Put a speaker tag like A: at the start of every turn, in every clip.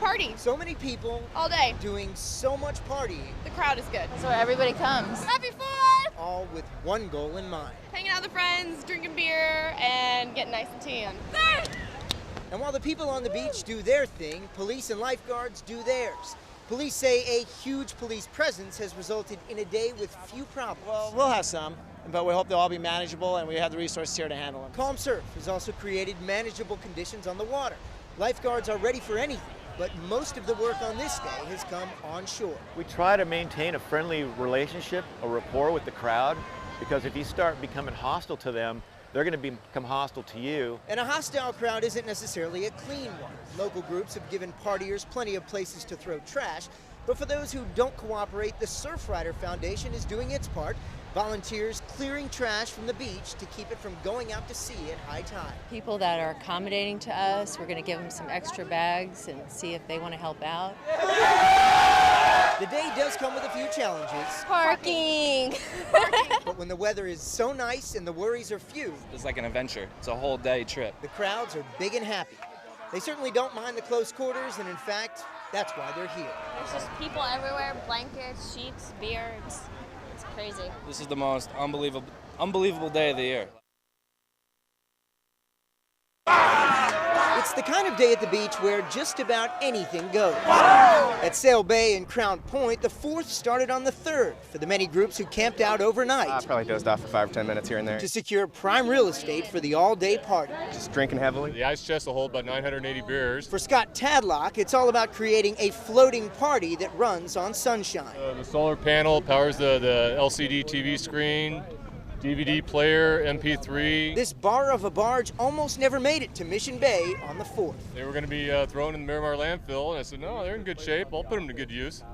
A: party.
B: So many people
A: all day
B: doing so much partying.
A: The crowd is good.
C: So everybody comes.
A: Happy 4th!
B: All with one goal in mind.
A: Hanging out with friends, drinking beer, and getting nice and tan.
B: And while the people on the beach do their thing, police and lifeguards do theirs. Police say a huge police presence has resulted in a day with few problems.
D: Well, we'll have some, but we hope they'll all be manageable and we have the resources here to handle them.
B: Calm Surf has also created manageable conditions on the water. Lifeguards are ready for anything, but most of the work on this day has come on shore.
E: We try to maintain a friendly relationship, a rapport with the crowd, because if you start becoming hostile to them, they're going to become hostile to you.
B: And a hostile crowd isn't necessarily a clean one. Local groups have given partiers plenty of places to throw trash, but for those who don't cooperate, the Surfrider Foundation is doing its part. Volunteers clearing trash from the beach to keep it from going out to sea at high tide.
C: People that are accommodating to us, we're going to give them some extra bags and see if they want to help out.
B: The day does come with a few challenges.
C: Parking!
B: But when the weather is so nice and the worries are few,
F: it's like an adventure. It's a whole day trip.
B: The crowds are big and happy. They certainly don't mind the close quarters, and in fact, that's why they're here.
G: There's just people everywhere, blankets, sheets, beer. It's crazy.
F: This is the most unbelievable day of the year.
B: It's the kind of day at the beach where just about anything goes. At Sail Bay and Crown Point, the 4th started on the 3rd for the many groups who camped out overnight.
H: I probably dozed off for 5 or 10 minutes here and there.
B: To secure prime real estate for the all-day party.
H: Just drinking heavily.
I: The ice chest will hold about 980 beers.
B: For Scott Tadlock, it's all about creating a floating party that runs on sunshine.
I: The solar panel powers the LCD TV screen, DVD player, MP3.
B: This bar of a barge almost never made it to Mission Bay on the 4th.
I: They were going to be thrown in the Miramar landfill, and I said, no, they're in good shape. I'll put them to good use.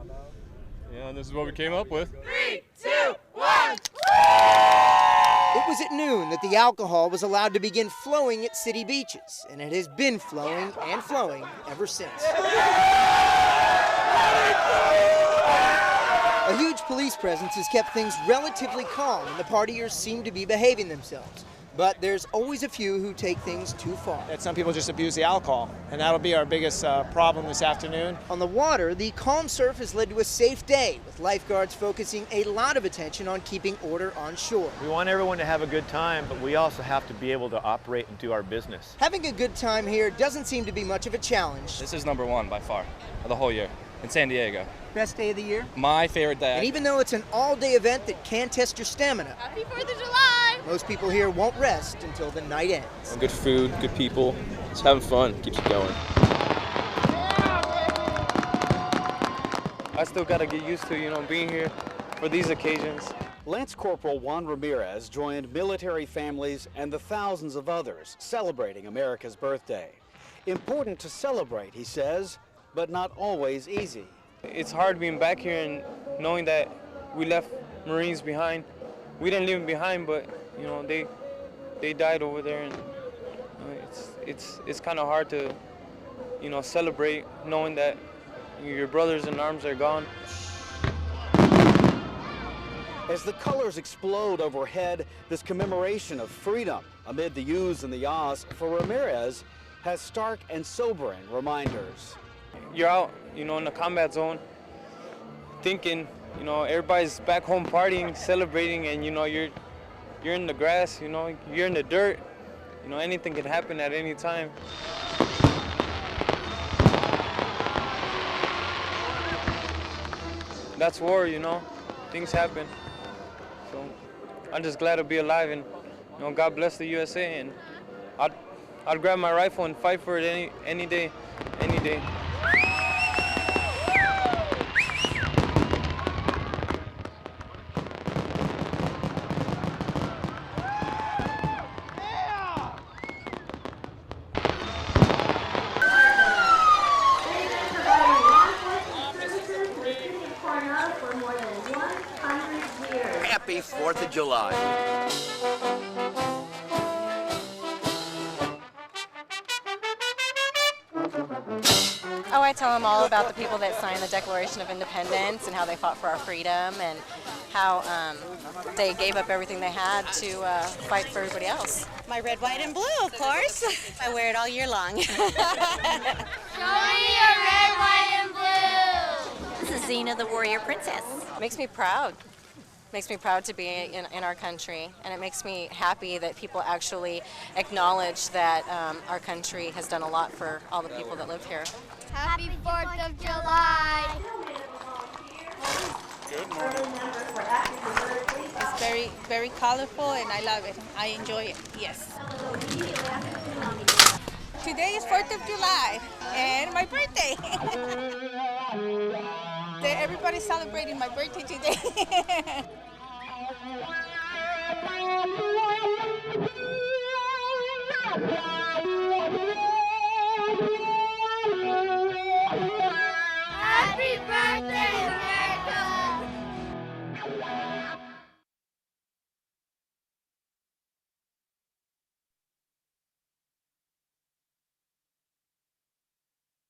I: Yeah, and this is what we came up with.
A: 3, 2, 1!
B: It was at noon that the alcohol was allowed to begin flowing at city beaches, and it has been flowing and flowing ever since. A huge police presence has kept things relatively calm, and the partiers seem to be behaving themselves. But there's always a few who take things too far.
D: That some people just abuse the alcohol, and that'll be our biggest problem this afternoon.
B: On the water, the calm surf has led to a safe day, with lifeguards focusing a lot of attention on keeping order on shore.
E: We want everyone to have a good time, but we also have to be able to operate and do our business.
B: Having a good time here doesn't seem to be much of a challenge.
F: This is #1 by far of the whole year in San Diego.
B: Best day of the year?
F: My favorite day.
B: And even though it's an all-day event that can test your stamina,
A: Happy 4th of July!
B: Most people here won't rest until the night ends.
J: Good food, good people, just having fun, keeps you going.
K: I still got to get used to, being here for these occasions.
L: Lance Corporal Juan Ramirez joined military families and the thousands of others celebrating America's birthday. Important to celebrate, he says, but not always easy.
K: It's hard being back here and knowing that we left Marines behind. We didn't leave them behind, but they died over there, and it's kind of hard to celebrate knowing that your brothers in arms are gone.
L: As the colors explode overhead, this commemoration of freedom amid the yous and the yahs for Ramirez has stark and sobering reminders.
K: You're out, in the combat zone, thinking, everybody's back home partying, celebrating, and you're in the grass, you're in the dirt. Anything can happen at any time. That's war, things happen. So I'm just glad to be alive, and God bless the USA, and I'd grab my rifle and fight for it any day, any day.
M: Happy 4th of July.
N: Oh, I tell them all about the people that signed the Declaration of Independence and how they fought for our freedom and how they gave up everything they had to fight for everybody else.
O: My red, white, and blue, of course. I wear it all year long.
A: Show me your red, white,
O: Xena the Warrior Princess.
N: Makes me proud. Makes me proud to be in our country, and it makes me happy that people actually acknowledge that our country has done a lot for all the people that live here.
P: Happy 4th of July!
Q: Good morning. It's very, very colorful and I love it. I enjoy it, yes. Today is 4th of July and my birthday. Everybody's celebrating my birthday today.